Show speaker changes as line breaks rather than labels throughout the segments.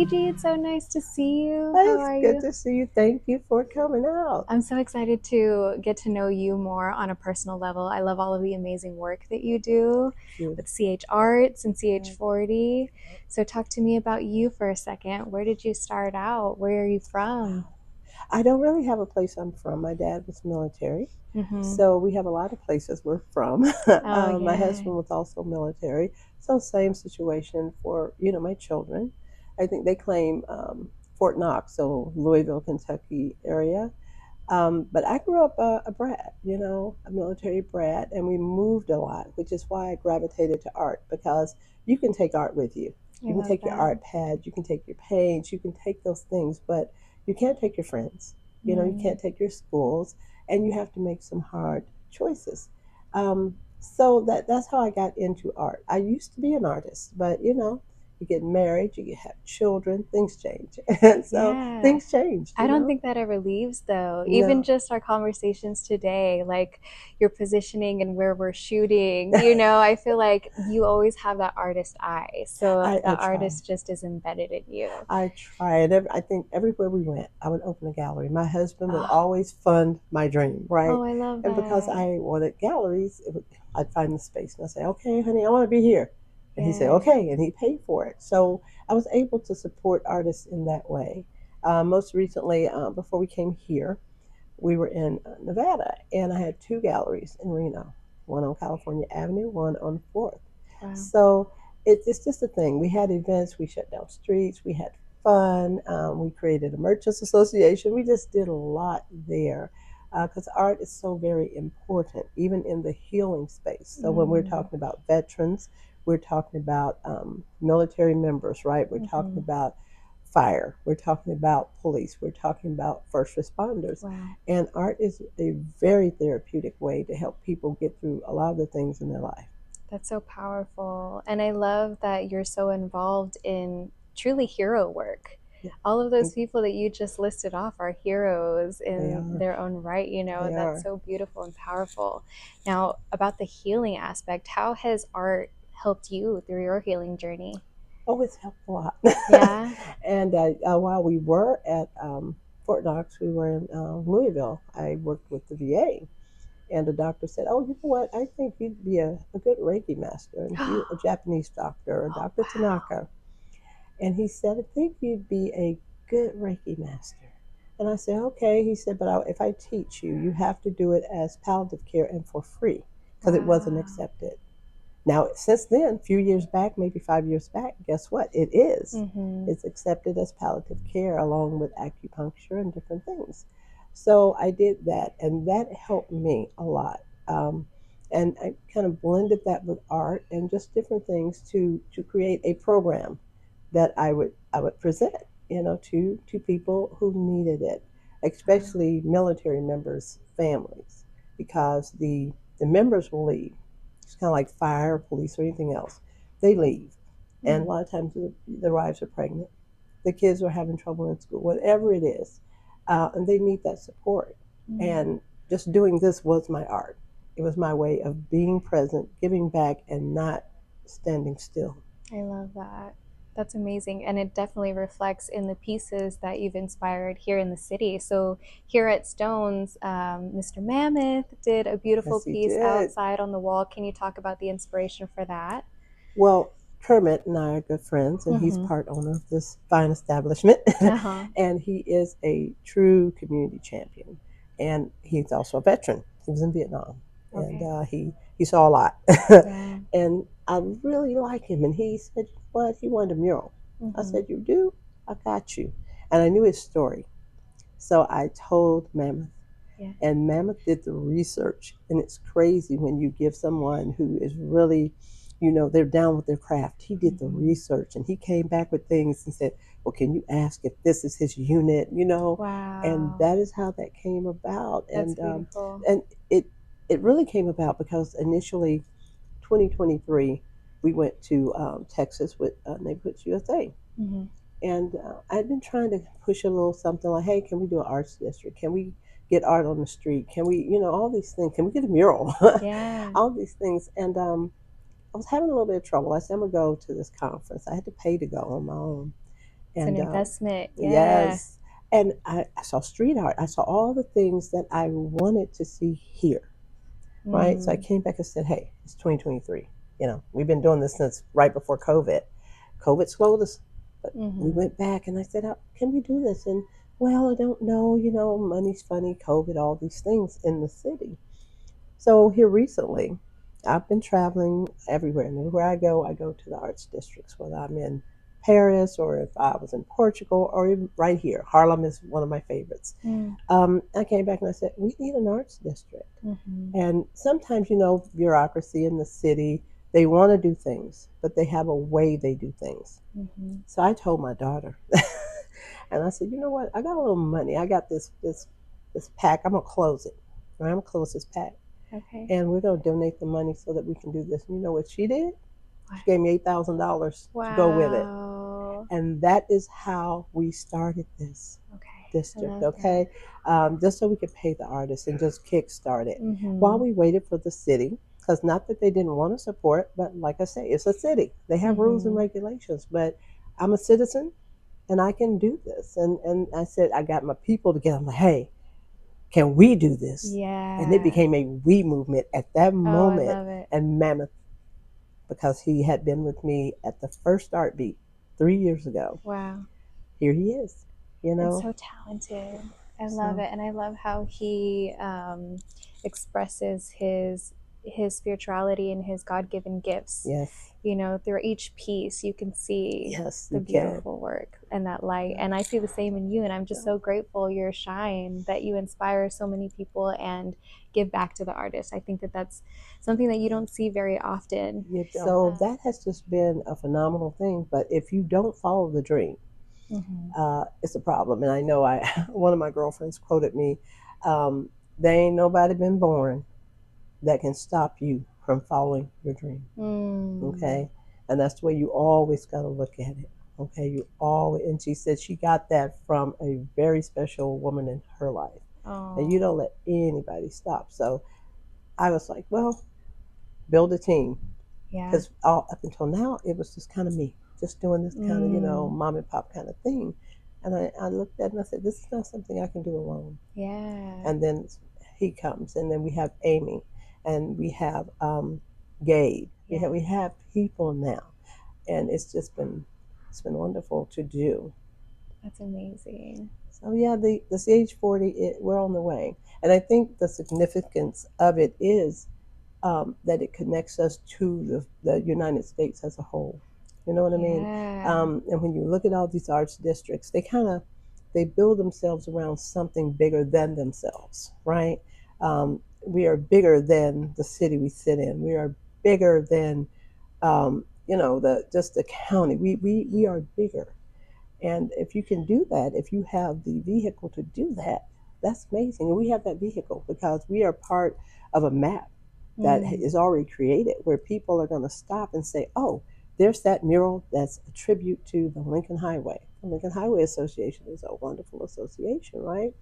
Gigi, it's so nice to see you. How
It's
are
good
you?
to see you. Thank you for coming out.
I'm so excited to get to know you more on a personal level. I love all of the amazing work that you do
Beautiful.
with CH Arts and CH40. So, talk to me about you for a second. Where did you start out? Where are you from?
I don't really have a place I'm from. My dad was military,
Mm-hmm.
so we have a lot of places we're from.
Oh,
My
yeah.
husband was also military, so same situation for my children. I think they claim Fort Knox, so Louisville, Kentucky area. But I grew up a brat, a military brat, and we moved a lot, which is why I gravitated to art because you can take art with you.
I
You can
love
take your
that.
art pad, you can take your paints, you can take those things, but you can't take your friends. You
Mm.
can't take your schools, and you have to make some hard choices. So that's how I got into art. I used to be an artist, but you get married, you have children, things change, and so
Yeah.
things changed.
I don't think that ever leaves though. Even
No.
just our conversations today, like your positioning and where we're shooting, I feel like you always have that artist eye. So
I
that
try.
artist just is embedded in you.
I try. And I think everywhere we went, I would open a gallery. My husband would
Oh,
always fund my dream, right?
oh, I love
And because
that.
I wanted galleries, I'd find the space and I'd say, okay, honey, I want to be here. And he'd say,
Yeah.
okay. And he'd pay for it. So I was able to support artists in that way. Most recently, before we came here, we were in Nevada and I had two galleries in Reno, one on California Avenue, one on 4th.
Wow.
So it's just a thing. We had events, we shut down streets, we had fun, we created a merchants association. We just did a lot there because art is so very important, even in the healing space. So when we're
Mm.
talking about veterans, we're talking about military members, right? We're talking
Hmm.
about fire, we're talking about police, we're talking about first responders.
Wow.
And art is a very therapeutic way to help people get through a lot of the things in their life.
That's so powerful. And I love that you're so involved in truly hero work.
Yeah,
All of those people that you just listed off are heroes
they
in
are.
their own right,
They
that's
are.
so beautiful and powerful. Now, about the healing aspect, how has art helped you through your healing journey?
Oh, it's helped a lot.
Yeah.
And while we were at Fort Knox, we were in Louisville. I worked with the VA, and the doctor said, "Oh, you know what? I think you'd be a good Reiki master, and he, a
Oh,
Japanese doctor, Dr.
wow.
Tanaka." And he said, "I think you'd be a good Reiki master." And I said, "Okay." He said, "But if I teach you, you have to do it as palliative care and for free because it wasn't
Wow.
accepted." Now, since then, a few years back, maybe 5 years back, guess what? It is.
Mm-hmm.
It's accepted as palliative care along with acupuncture and different things. So I did that, and that helped me a lot. And I kind of blended that with art and just different things to create a program that I would present, to people who needed it,
Wow.
especially military members' families, because the members will leave. It's kind of like fire, police, or anything else. They leave, and a
Mm.
lot of times the wives are pregnant, the kids are having trouble in school, whatever it is, and they need that support.
Mm.
And just doing this was my art. It was my way of being present, giving back, and not standing still.
I love that. That's amazing. And it definitely reflects in the pieces that you've inspired here in the city. So, here at Stones, Mr. Mammoth did a beautiful
Yes, he
piece
did.
outside on the wall. Can you talk about the inspiration for that?
Well, Kermit and I are good friends, and he's
Mm-hmm.
part owner of this fine establishment.
Uh huh.
And he is a true community champion. And he's also a veteran. He was in Vietnam, and
Okay.
he saw a lot.
Yeah.
And I really like him. And he said, "What? He wanted a mural." I
Mm-hmm.
said, "You do? I got you." And I knew his story. So I told Mammoth,
Yeah.
and Mammoth did the research. And it's crazy when you give someone who is really, they're down with their craft. He did the
Mm-hmm.
research and he came back with things and said, "Well, can you ask if this is his unit?" And
Wow.
that is how that came about.
That's
And
beautiful.
and it really came about because initially, 2023, we went to Texas with Neighborhoods USA.
Mm-hmm.
And I've been trying to push a little something like, hey, can we do an arts district? Can we get art on the street? Can we, all these things? Can we get a mural?
Yeah.
All these things. And I was having a little bit of trouble. I said, I'm going to go to this conference. I had to pay to go on my own.
It's an
And
investment. Yeah.
yes, and I saw street art. I saw all the things that I wanted to see here, right? So I
Mm.
came back and said, hey, it's 2023. You know, we've been doing this since right before COVID. COVID slowed us, but we
Mm-hmm.
went back and I said, can we do this? And well, I don't know, money's funny, COVID, all these things in the city. So here recently, I've been traveling everywhere, and everywhere I go to the arts districts, whether I'm in Paris or if I was in Portugal or even right here. Harlem is one of my favorites.
Mm.
I came back and I said, we need an arts district.
Mm-hmm.
And sometimes, bureaucracy in the city, they want to do things, but they have a way they do things.
Mm-hmm.
So I told my daughter, and I said, you know what? I got a little money. I got this pack. I'm gonna close it. Right? I'm gonna close this pack,
Okay.
and we're gonna donate the money so that we can do this. And you know what she did?
What?
She gave me $8,000 to go with it,
Wow.
and that is how we started this
Okay. I
district.
love that.
Okay, just so we could pay the artists and just kickstart it while
Mm-hmm.
we waited for the city. Because not that they didn't want to support, but like I say, it's a city. They have rules and
Mm-hmm.
regulations. But I'm a citizen and I can do this. And I said, I got my people together. I'm like, hey, can we do this? And it
Yeah.
became a we movement at that
Oh, I
moment.
love it.
And Mammoth, because he had been with me at the first art beat 3 years ago,
Wow.
here he is, you
And
know?
so talented. I love
So,
it, and I love how he expresses his spirituality and his God-given gifts.
yes,
You know, through each piece, you can see
yes,
the
you can.
beautiful work and that light.
Yeah,
And I see the same in you. And I'm just
yeah.
so grateful you're shine, that you inspire so many people and give back to the artist. I think that that's something that you don't see very often.
You don't. So that has just been a phenomenal thing. But if you don't follow the dream,
Mm-hmm.
it's a problem. And I know one of my girlfriends quoted me, um, "There ain't nobody been born that can stop you from following your dream."
Mm.
Okay, and that's the way you always got to look at it. Okay, you always. And she said she got that from a very special woman in her life, and you
Oh,
don't let anybody stop. So I was like, well, build a team,
yeah.
because all up until now it was just kind of me, just doing this kind of
Mm.
mom and pop kind of thing. And I looked at it and I said, this is not something I can do alone.
Yeah.
And then he comes, and then we have Amy, and we have Gabe.
Yeah.
We have people now, and it's been wonderful to do.
That's amazing.
So yeah, the CH40, we're on the way, and I think the significance of it is that it connects us to the United States as a whole. You know what I mean?
Yeah.
And when you look at all these arts districts, they build themselves around something bigger than themselves, right? We are bigger than the city we sit in. We are bigger than the just the county. We are bigger, and if you can do that, if you have the vehicle to do that, that's amazing. And we have that vehicle because we are part of a map that
Mm.
is already created where people are going to stop and say, oh, there's that mural that's a tribute to the Lincoln Highway. The Lincoln Highway Association is a wonderful association, right?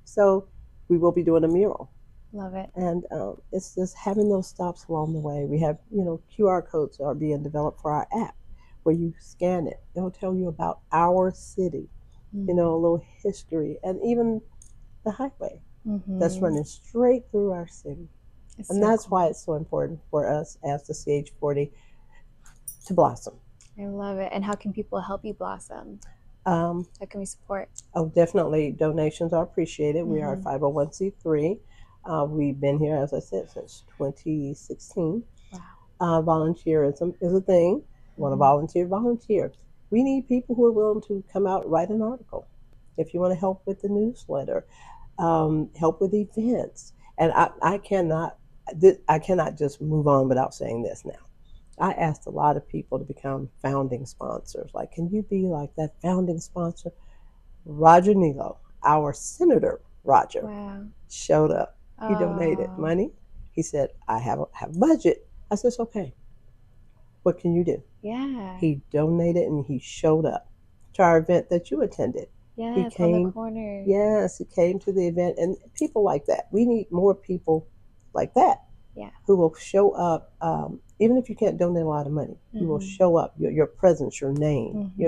So we will be doing a mural.
Love it.
And it's just having those stops along the way. We have, QR codes are being developed for our app where you scan it. It'll tell you about our city, a
Mm.
little history, and even the highway that's
Mm-hmm.
running straight through our city.
It's
And
so
that's why
cool.
it's so important for us as the CH40 to blossom.
I love it. And how can people help you blossom?
Um,
How can we support?
oh, definitely, donations are appreciated. We are a
Mm-hmm.
501c3. We've been here, as I said, since 2016.
Wow.
Volunteerism is a thing. You want to
Mm-hmm.
volunteer? Volunteer. We need people who are willing to come out, write an article. If you want to help with the newsletter, help with events, and I cannot just move on without saying this now. I asked a lot of people to become founding sponsors. Like, can you be like that founding sponsor? Roger Nilo, our Senator Roger,
Wow.
showed up. He donated
Oh,
money. He said, I have a budget. I said, okay, what can you do?
yeah.
He donated and he showed up to our event that you attended. He
Yes, on the
came,
corner.
yes, he came to the event, and people like that. We need more people like that
Yeah.
who will show up, even if you can't donate a lot of money. You will
Mm-hmm.
show up, your presence, your name,
Mm-hmm.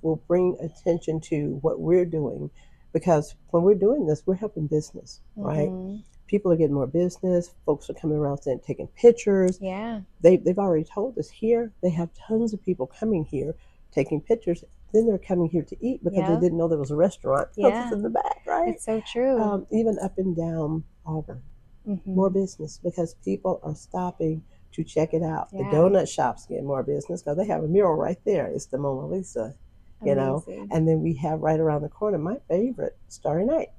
will bring attention to what we're doing, because when we're doing this, we're helping business, right?
Mm-hmm.
People are getting more business. Folks are coming around saying, taking pictures.
Yeah.
They've already told us here they have tons of people coming here taking pictures. Then they're coming here to eat because they
Yep.
didn't know there was a restaurant because it's
Yeah.
in the back, right?
It's so true.
Even up and down Auburn, more
Mm-hmm.
business because people are stopping to check it out. The
Yeah.
donut shops get more business because they have a mural right there. It's the Mona Lisa, you know.
Amazing.
And then we have right around the corner my favorite, Starry Night.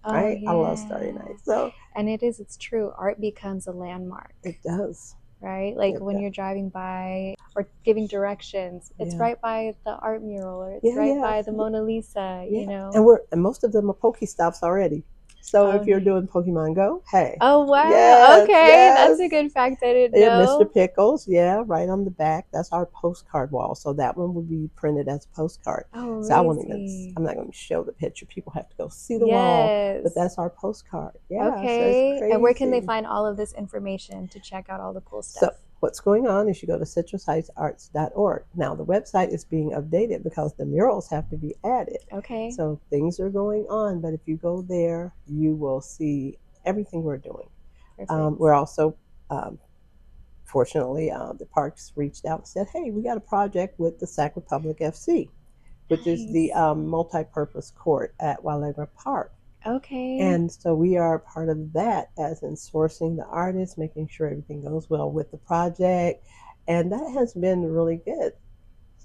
Oh,
Right? I love
yeah.
Starry Night. So
And it's true. Art becomes a landmark,
it does.
right? Like
It
when
does.
you're driving by or giving directions, it's
Yeah.
right by the art mural or it's
Yeah,
right
yeah,
by the Mona Lisa,
yeah.
you know?
And most of them are Pokestops already. So
Oh,
if you're
nice.
doing Pokemon Go, hey,
Oh, wow.
yes,
Okay. That's a
yes.
good fact I didn't
Yeah, Mr.
know.
Pickles, yeah, right on the back. That's our postcard wall. So that one will be printed as a postcard.
Oh,
So I won't even,
amazing.
I'm not going to show the picture. People have to go see the wall, but
Yes.
that's our postcard. Yeah, so it's
Okay. And where can they
crazy.
find all of this information to check out all the cool
So
stuff?
what's going on is you go to citrusheightsarts.org. Now the website is being updated because the murals have to be added.
Okay.
So things are going on, but if you go there, you will see everything we're doing.
Perfect.
We're also um, fortunately, the parks reached out and said, "Hey, we got a project with the Sac Republic FC, which is the
Nice.
multi-purpose court at Walegra Park."
Okay.
And so we are part of that, as in sourcing the artists, making sure everything goes well with the project, and that has been really good.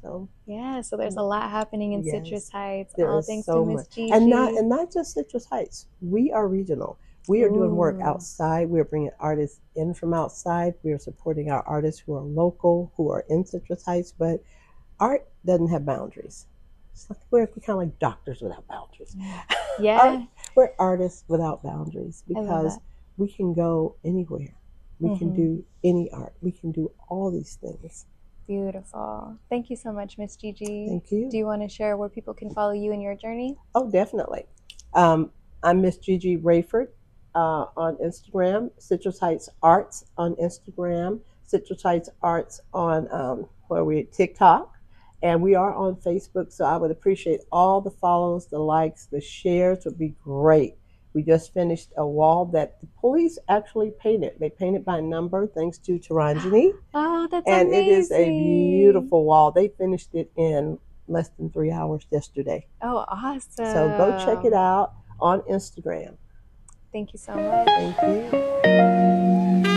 So
Yeah, so there's a lot happening in Citrus
yes,
Heights,
there
all
is
thanks to
so
Miss
much, and
Gigi.
not just Citrus Heights. We are regional. We are doing work
Ooh.
outside. We are bringing artists in from outside. We are supporting our artists who are local, who are in Citrus Heights. But art doesn't have boundaries. It's like we're kind of like doctors without boundaries.
Mm.
Art,
Yeah,
we're artists without boundaries
I love
because
that.
we can go anywhere. We can
Hmm.
do any art. We can do all these things.
Beautiful. Thank you so much, Miss Gigi.
Thank
Do
you.
you want to share where people can follow you in your journey?
Oh, definitely. Um, I'm Miss Gigi Rayford on Instagram, Citrus Heights Arts on Instagram, Citrus Heights Arts on where we TikTok, and we are on Facebook. So I would appreciate all the follows, the likes, the shares would be great. We just finished a wall that the police actually painted. They painted by number, thanks to Taranjani,
Oh, that's
and it is a
amazing.
beautiful wall. They finished it in less than 3 hours yesterday.
Oh,
So go check it
awesome.
out on Instagram.
Thank you so much.
Thank you.